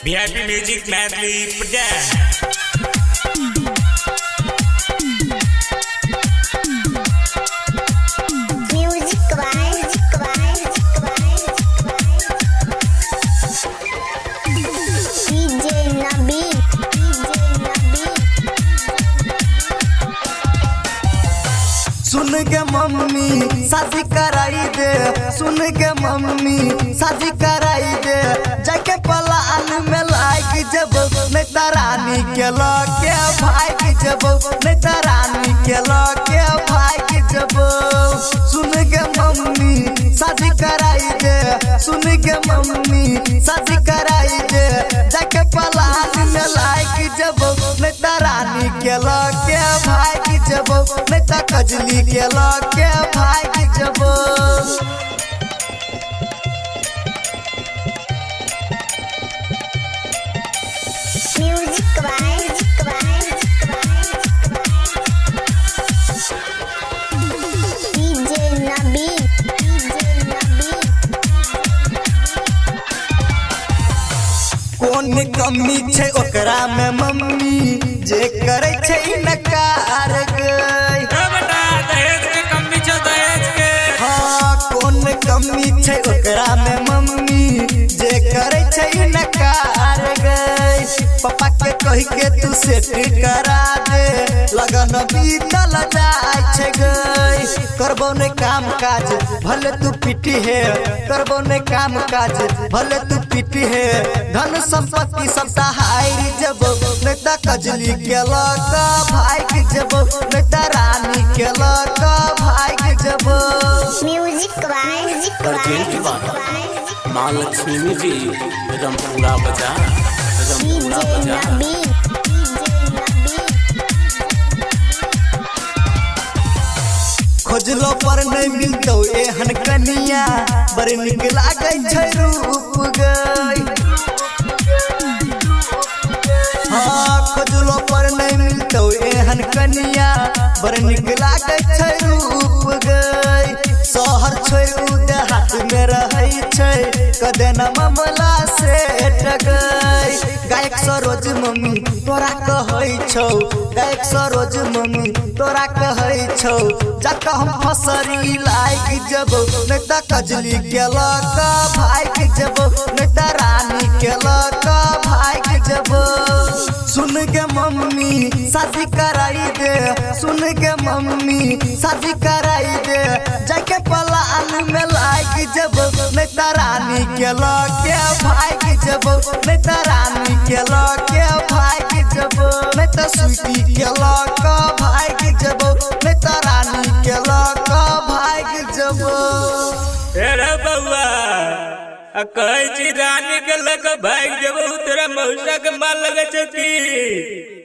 VIP Music Medley present. सुन के mummy शादी कराई दे, सुन के मम्मी शादी कराई दे, जाके पलान में लाइक जब नहीं तरानी के लके भाई के जब नहीं तरानी के लके भाई के जब सुन के मम्मी शादी कराई दे, सुन के मम्मी शादी कराई दे, जाके पलान में लाइक जब नहीं तरानी के लके भाई के जब नहीं त कजली के लके भाई के जब कौन कमी छे ओकरा में मम्मी जे करे छे नकार गई बेटा दहेज के कमी छे दहेज के। हाँ कौन कमी छे ओकरा में मम्मी जे करे छे नकार गई पापा के कह के तू सेट करा दे लगन बीतल जाय छे गई करबो ने काम काज भले तू पिटी है करबो ने काम काज भले तू पिटी है धन संपत्ति सब हारी जब नेता कजली के लका भाई के जब नेता रानी के लका भाई के जब माँ लक्ष्मी जी रमपुरा बाजार रमपुरा बाजार खोजलो पर नहीं मिलतो एहन कनिया बड़ निक लागे छै रूप गई। हाँ खोजलो पर नहीं मिलतो एहन कनिया बड़ निक लागे छै रूप गई। शहर छोड़ देहात में रहै छै कदे न मामला सेट गई। गायक सरोज मम्मी तोरा कहै छौ, गायक सरोज मम्मी तोरा कहै छौ, जाके हम फसरी लाइक जब नेता कजली के लका भाई के जब नेता रानी के लका भाई के जब सुन के मम्मी शादी कराई दे, सुन के मम्मी शादी कराई दे, जाके पलान में लाइक जब नेता रानी के लके भाई के जब नेता रानी के लके भाई के जब नेता स्वीटी के लका भाई के जब नेता रानी के लका भाई के जब तेरा बउआ कहे छी रानी के लक भाई जब तेरा मौसा के माल लगे छती।